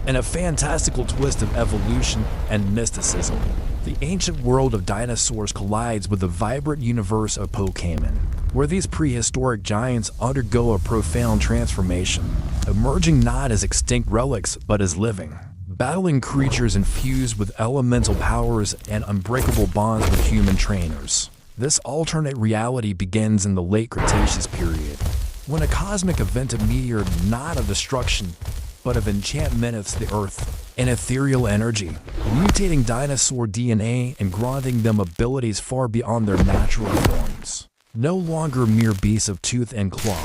and a fantastical twist of evolution and mysticism. The ancient world of dinosaurs collides with the vibrant universe of Pokémon, where these prehistoric giants undergo a profound transformation, emerging not as extinct relics but as living, battling creatures infused with elemental powers and unbreakable bonds with human trainers. This alternate reality begins in the late Cretaceous period, when a cosmic event of meteor not of destruction, but of enchantment of the earth, and ethereal energy, mutating dinosaur DNA and granting them abilities far beyond their natural forms. No longer mere beasts of tooth and claw,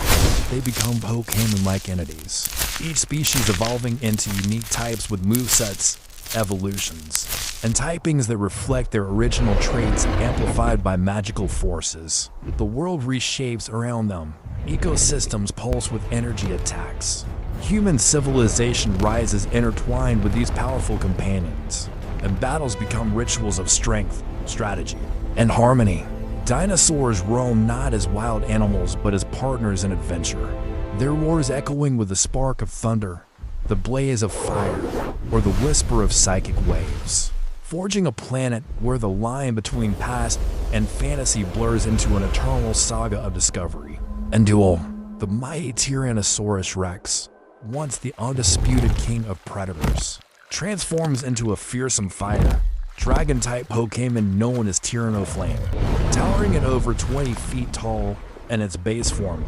they become Pokémon-like entities, each species evolving into unique types with movesets, evolutions, and typings that reflect their original traits amplified by magical forces. The world reshapes around them, ecosystems pulse with energy attacks. Human civilization rises intertwined with these powerful companions, and battles become rituals of strength, strategy, and harmony. Dinosaurs roam not as wild animals but as partners in adventure, their roars echoing with the spark of thunder, the blaze of fire, or the whisper of psychic waves, forging a planet where the line between past and fantasy blurs into an eternal saga of discovery. And duel, the mighty Tyrannosaurus Rex, once the undisputed king of predators, transforms into a fearsome fighter, dragon-type Pokémon known as Tyrannoflame. Towering at over 20 feet tall in its base form,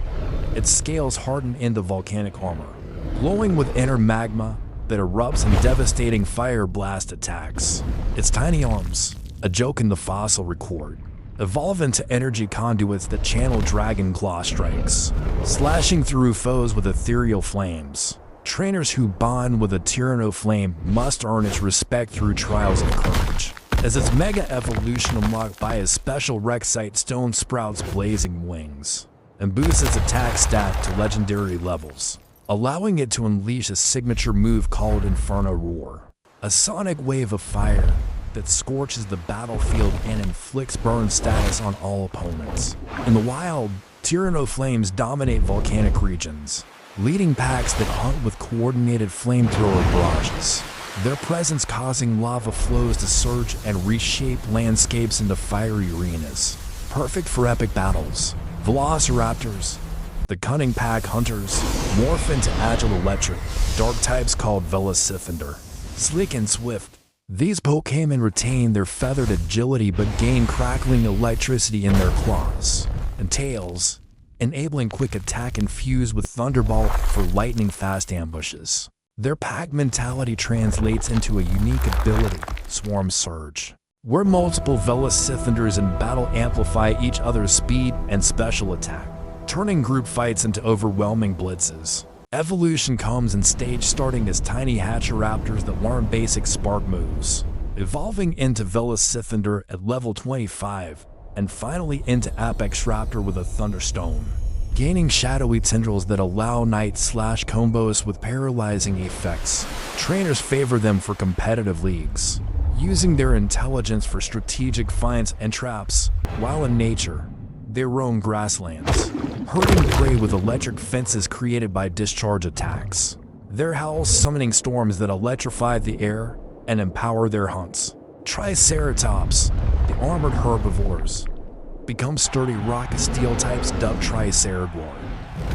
its scales harden into volcanic armor, glowing with inner magma that erupts in devastating fire blast attacks. Its tiny arms, a joke in the fossil record, evolve into energy conduits that channel dragon claw strikes, slashing through foes with ethereal flames. Trainers who bond with a Tyrannoflame must earn its respect through trials of courage, as its mega evolution unlocked by his special Rexite stone sprouts blazing wings, and boosts its attack stat to legendary levels, allowing it to unleash a signature move called Inferno Roar, a sonic wave of fire that scorches the battlefield and inflicts burn status on all opponents. In the wild, Tyrannoflames dominate volcanic regions, leading packs that hunt with coordinated flamethrower barrages, their presence causing lava flows to surge and reshape landscapes into fiery arenas, perfect for epic battles. Velociraptors, the cunning pack hunters, morph into agile electric, dark types called Velociraptor. Sleek and swift, these Pokémon retain their feathered agility but gain crackling electricity in their claws and tails, enabling quick attack infused with Thunderbolt for lightning-fast ambushes. Their pack mentality translates into a unique ability, Swarm Surge, where multiple Velociraptors in battle amplify each other's speed and special attack, turning group fights into overwhelming blitzes. Evolution comes in stage starting as tiny Hatcheraptors that learn basic spark moves, evolving into Velociraptor at level 25, and finally into Apex Raptor with a Thunderstone, gaining shadowy tendrils that allow night/combos with paralyzing effects. Trainers favor them for competitive leagues, using their intelligence for strategic finds and traps, while in nature, they roam grasslands, herding prey with electric fences created by discharge attacks. Their howls summoning storms that electrify the air and empower their hunts. Triceratops, the armored herbivores, become sturdy rock steel types dubbed Triceragor.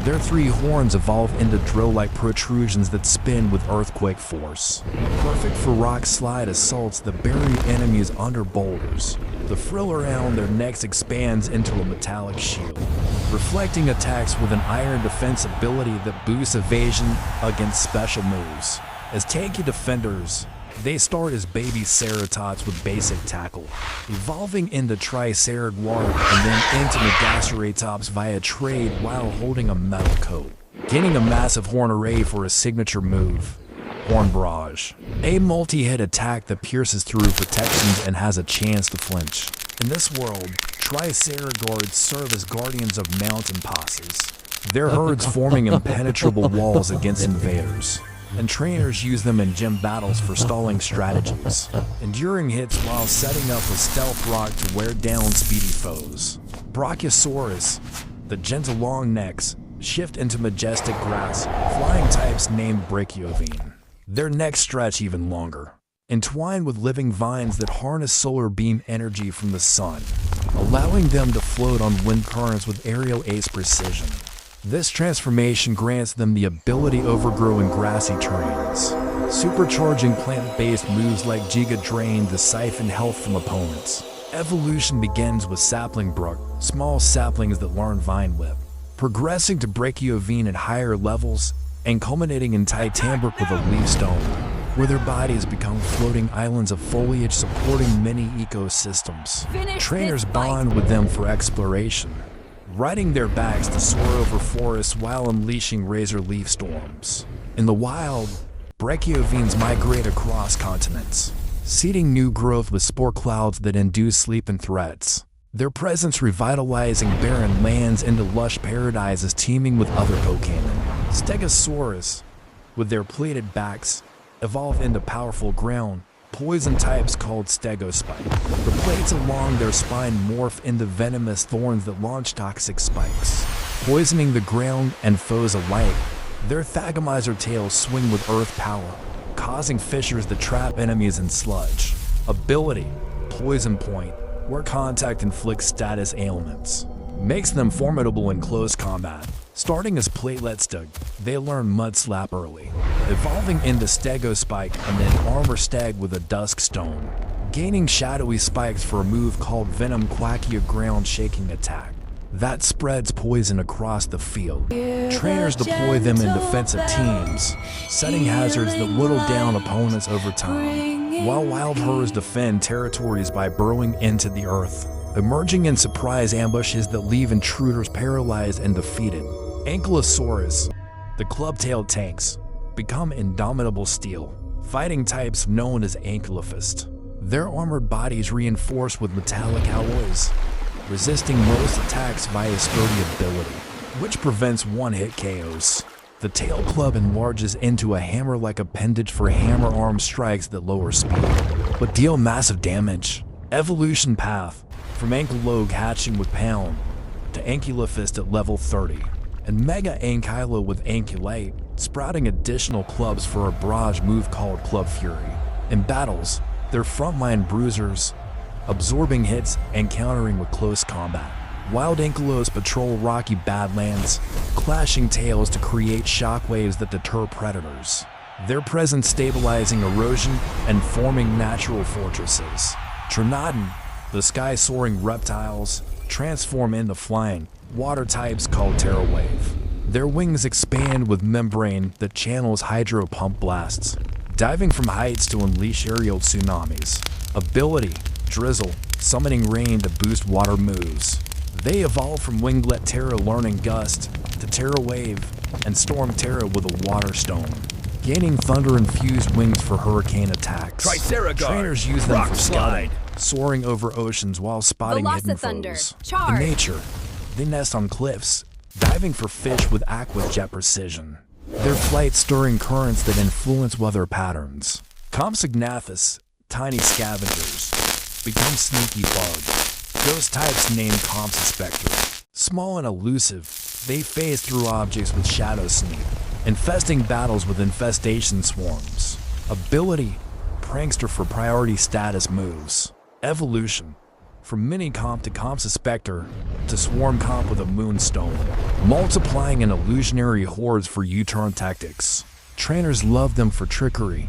Their three horns evolve into drill-like protrusions that spin with earthquake force, perfect for rock slide assaults that bury enemies under boulders. The frill around their necks expands into a metallic shield, reflecting attacks with an iron defense ability that boosts evasion against special moves. As tanky defenders, they start as baby Ceratops with basic tackle, evolving into Triceragor and then into Megaceratops via trade while holding a metal coat, gaining a massive horn array for a signature move, Horn Barrage, a multi-hit attack that pierces through protections and has a chance to flinch. In this world, Triceragors serve as guardians of mountain passes, their herds forming impenetrable walls against invaders, and trainers use them in gym battles for stalling strategies, enduring hits while setting up a stealth rock to wear down speedy foes. Brachiosaurus, the gentle long necks, shift into majestic grass, flying types named Brachiovine. Their necks stretch even longer, entwined with living vines that harness solar beam energy from the sun, allowing them to float on wind currents with aerial ace precision. This transformation grants them the ability to overgrow in grassy terrains, supercharging plant-based moves like Giga Drain to siphon health from opponents. Evolution begins with Sapling Brook, small saplings that learn Vine Whip, progressing to Brachiovene at higher levels, and culminating in Titanic with a Leaf Stone, where their bodies become floating islands of foliage supporting many ecosystems. Trainers bond with them for exploration, riding their backs to soar over forests while unleashing razor leaf storms. In the wild, Brachiovenes migrate across continents, seeding new growth with spore clouds that induce sleep and threats. Their presence revitalizing barren lands into lush paradises teeming with other Pokémon. Stegosaurus, with their pleated backs, evolve into powerful ground poison types called Stegospike. The plates along their spine morph into venomous thorns that launch toxic spikes, poisoning the ground and foes alike. Their Thagomizer tails swing with earth power, causing fissures that trap enemies in sludge. Ability, Poison Point, where contact inflicts status ailments, makes them formidable in close combat. Starting as Platelet Stug, they learn Mud Slap early, evolving into Stegospike and then Armor Stag with a Dusk Stone, gaining shadowy spikes for a move called Venom Quackia Ground Shaking Attack that spreads poison across the field. Trainers deploy them in defensive teams, setting hazards that whittle down opponents over time, while wild herds defend territories by burrowing into the earth, emerging in surprise ambushes that leave intruders paralyzed and defeated. Ankylosaurus, the club-tailed tanks, become indomitable steel, fighting types known as Ankylophists. Their armored bodies reinforced with metallic alloys, resisting most attacks via sturdy ability, which prevents one-hit KOs. The tail club enlarges into a hammer-like appendage for hammer-arm strikes that lower speed, but deal massive damage. Evolution path, from Ankylogue hatching with Pound, to Ankylophist at level 30, and Mega Ankylo with Ankylite, sprouting additional clubs for a barrage move called Club Fury. In battles, they're frontline bruisers, absorbing hits and countering with close combat. Wild Ankylos patrol rocky badlands, clashing tails to create shockwaves that deter predators, their presence stabilizing erosion and forming natural fortresses. Trinodon, the sky-soaring reptiles, transform into flying water types called Terra Wave. Their wings expand with membrane that channels hydro pump blasts, diving from heights to unleash aerial tsunamis. Ability, Drizzle, summoning rain to boost water moves. They evolve from Winglet Terra learning Gust to Terra Wave and Storm Terra with a Water Stone, gaining thunder-infused wings for hurricane attacks. Trainers use them for scouting, soaring over oceans while spotting hidden foes. In nature, they nest on cliffs, diving for fish with aqua jet precision. Their flight stirring currents that influence weather patterns. Compsognathus, tiny scavengers, become sneaky bugs. Ghost types named Compsuspector. Small and elusive, they phase through objects with shadow sneak, infesting battles with infestation swarms. Ability, Prankster for priority status moves. Evolution, from Mini-Comp to Compsuspector to Swarm Comp with a Moonstone, multiplying in illusionary hordes for U-turn tactics. Trainers love them for trickery,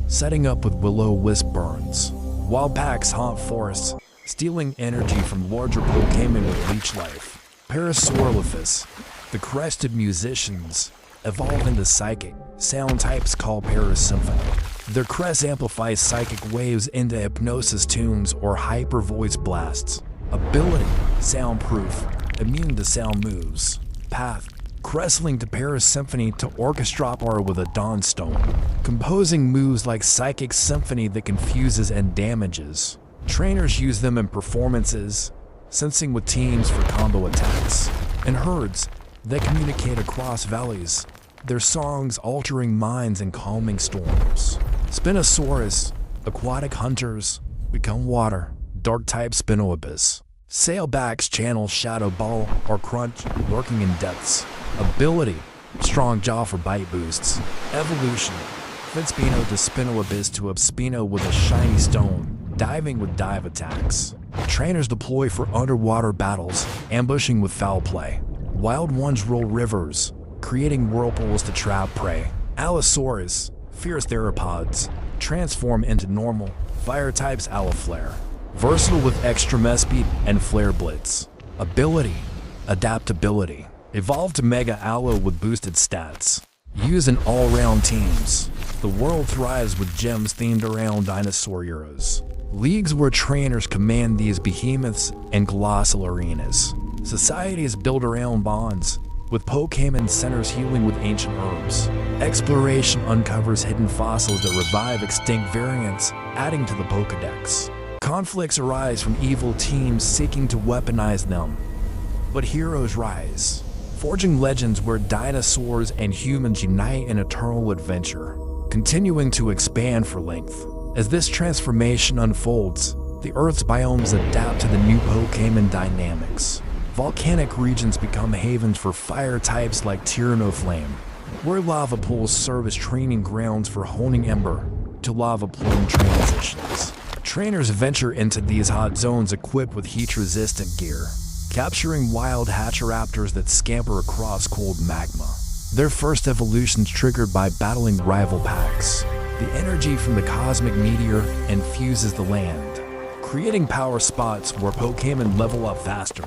setting up with Will-O-Wisp burns, while packs haunt forests, stealing energy from larger Pokémon with leech life. Parasaurolophus, the crested musicians, evolve into psychic sound types called Parasymphony. Their crest amplifies psychic waves into hypnosis tunes or hyper voice blasts. Ability, Soundproof, immune to sound moves. Path, Crestling to Parasymphony to Orchestropar with a Dawnstone, composing moves like Psychic Symphony that confuses and damages. Trainers use them in performances, sensing with teams for combo attacks. In herds, they communicate across valleys, their songs altering minds and calming storms. Spinosaurus, aquatic hunters, become water, dark-type Spinoabyss. Sailbacks channel Shadow Ball or Crunch, lurking in depths. Ability, Strong Jaw for bite boosts. Evolution, Finspino to Spinoabyss to Upspino with a shiny stone, diving with dive attacks. Trainers deploy for underwater battles, ambushing with foul play. Wild ones roll rivers, creating whirlpools to trap prey. Allosaurus, fierce theropods, transform into normal, fire types Alloflare. Versatile with extra mess speed and flare blitz. Ability, adaptability. Evolve to Mega Allo with boosted stats. Used in all-round teams. The world thrives with gems themed around dinosaur eras. Leagues where trainers command these behemoths and colossal arenas. Society is built around bonds, with Pokémon centers healing with ancient herbs. Exploration uncovers hidden fossils that revive extinct variants, adding to the Pokédex. Conflicts arise from evil teams seeking to weaponize them. But heroes rise, forging legends where dinosaurs and humans unite in eternal adventure, continuing to expand for length. As this transformation unfolds, the Earth's biomes adapt to the new Pokémon dynamics. Volcanic regions become havens for fire types like Tyrannoflame, where lava pools serve as training grounds for honing Ember to lava plume transitions. Trainers venture into these hot zones equipped with heat-resistant gear, capturing wild Hatcharaptors that scamper across cold magma. Their first evolutions triggered by battling rival packs. The energy from the cosmic meteor infuses the land, creating power spots where Pokémon level up faster,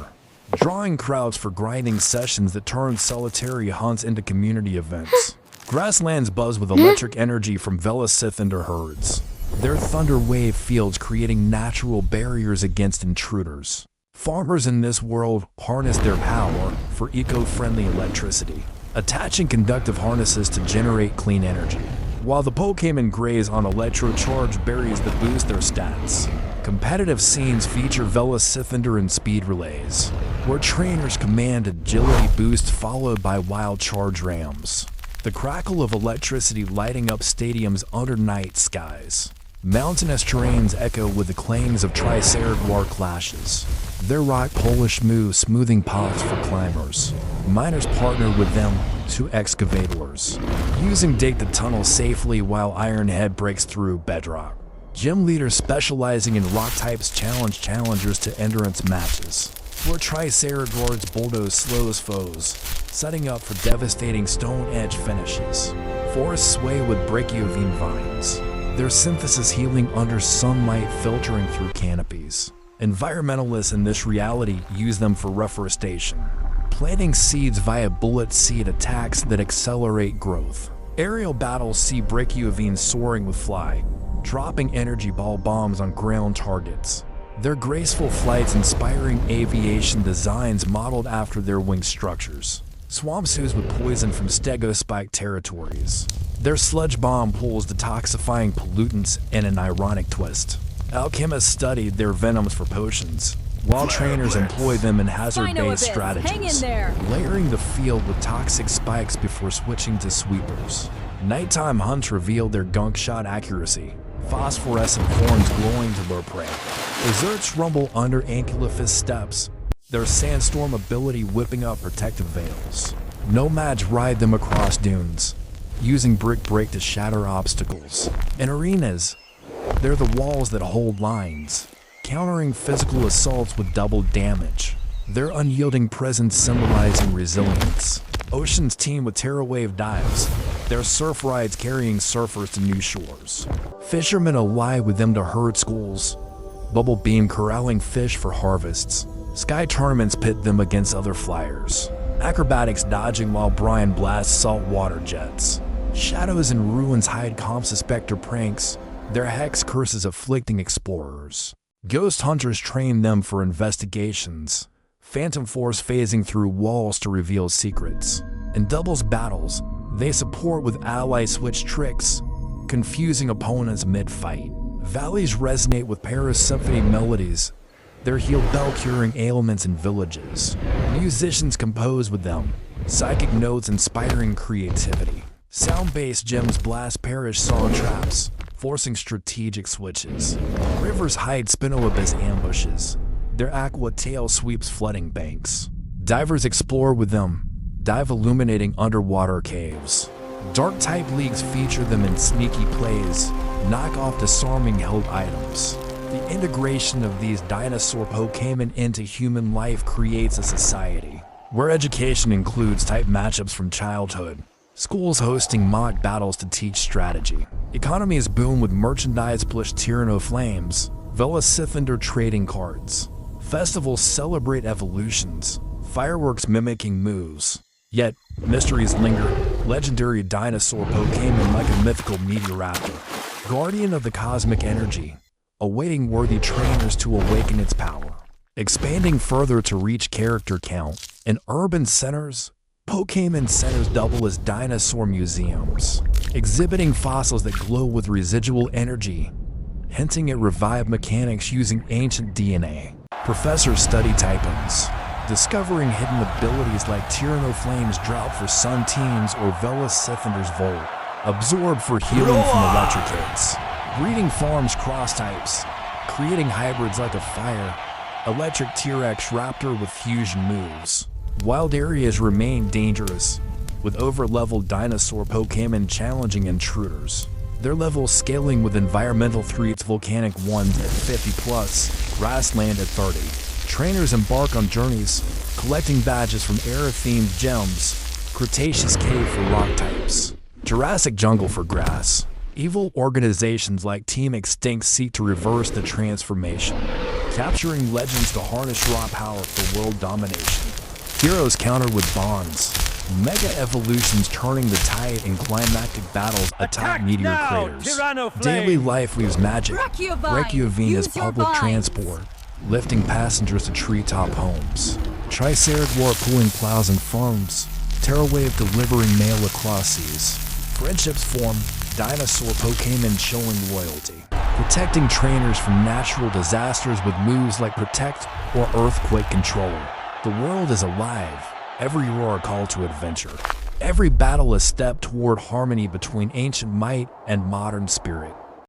drawing crowds for grinding sessions that turn solitary hunts into community events. Grasslands buzz with electric energy from Velociraptor herds, their thunder wave fields creating natural barriers against intruders. Farmers in this world harness their power for eco-friendly electricity, attaching conductive harnesses to generate clean energy, while the Pokémon graze on electro-charged berries that boost their stats. Competitive scenes feature Velociraptor and speed relays, where trainers command agility boost followed by wild charge rams. The crackle of electricity lighting up stadiums under night skies. Mountainous terrains echo with the clangs of Triceratops clashes, their rock Polish moves smoothing paths for climbers. Miners partner with them to excavators, using dig the tunnel safely while Ironhead breaks through bedrock. Gym leaders specializing in rock types challenge challengers to endurance matches, where Triceratops bulldoze slows foes, setting up for devastating stone edge finishes. Forests sway with brachiovine vines, their synthesis healing under sunlight filtering through canopies. Environmentalists in this reality use them for reforestation, planting seeds via bullet seed attacks that accelerate growth. Aerial battles see brachiovines soaring with fly, dropping energy ball bombs on ground targets. Their graceful flights inspiring aviation designs modeled after their wing structures. Swamps ooze with poison from stegospike territories. Their sludge bomb pulls detoxifying pollutants in an ironic twist. Alchemists studied their venoms for potions, while trainers employ them in hazard-based strategies, layering the field with toxic spikes before switching to sweepers. Nighttime hunts reveal their gunk shot accuracy, phosphorescent horns glowing to lure prey. Deserts rumble under Ankylophus steps, their sandstorm ability whipping up protective veils. Nomads ride them across dunes, using brick break to shatter obstacles. In arenas, they're the walls that hold lines, countering physical assaults with double damage. Their unyielding presence symbolizing resilience. Oceans teem with terror wave dives, their surf rides carrying surfers to new shores. Fishermen ally with them to herd schools, bubble beam corralling fish for harvests. Sky tournaments pit them against other flyers. Acrobatics dodging while Brian blasts saltwater jets. Shadows and ruins hide Comp's Spectre pranks, their hex curses afflicting explorers. Ghost hunters train them for investigations, Phantom Force phasing through walls to reveal secrets. In doubles battles, they support with ally switch tricks, confusing opponents mid-fight. Valleys resonate with Paris symphony melodies, their heal bell curing ailments in villages. Musicians compose with them, psychic notes inspiring creativity. Sound-based gems blast parish song traps, forcing strategic switches. Rivers hide Spinoabyss ambushes, their aqua tail sweeps flooding banks. Divers explore with them, dive illuminating underwater caves. Dark-type leagues feature them in sneaky plays, knock off disarming held items. The integration of these dinosaur Pokémon into human life creates a society where education includes type matchups from childhood, schools hosting mock battles to teach strategy. Economies boom with merchandise plus Tyranno Flames, Velociraptor trading cards. Festivals celebrate evolutions, fireworks mimicking moves. Yet, mysteries linger, legendary dinosaur Pokémon like a mythical Meteoraptor, guardian of the cosmic energy, awaiting worthy trainers to awaken its power. Expanding further to reach character count, in urban centers, Pokémon centers double as dinosaur museums, exhibiting fossils that glow with residual energy, hinting at revived mechanics using ancient DNA. Professors study typings, discovering hidden abilities like Tyranno Flames Drought for Sun Teams or Velociraptor's Volt, Absorb for healing from electric hits. Breeding farms cross types, creating hybrids like a fire, electric T-Rex Raptor with fusion moves. Wild areas remain dangerous, with over-leveled dinosaur Pokémon challenging intruders. Their levels scaling with environmental threats, volcanic ones at 50+, grassland at 30. Trainers embark on journeys, collecting badges from era-themed gems, Cretaceous cave for rock types, Jurassic jungle for grass. Evil organizations like Team Extinct seek to reverse the transformation, capturing legends to harness raw power for world domination. Heroes counter with bonds, mega evolutions turning the tide in climactic battles atop meteor craters. Daily life weaves magic, Requiem is public transport, lifting passengers to treetop homes. Triceratops pulling plows and farms, Terrawave delivering mail across seas. Friendships form, dinosaur Pokémon showing loyalty, protecting trainers from natural disasters with moves like Protect or Earthquake Controller. The world is alive, every roar a call to adventure. Every battle a step toward harmony between ancient might and modern spirit.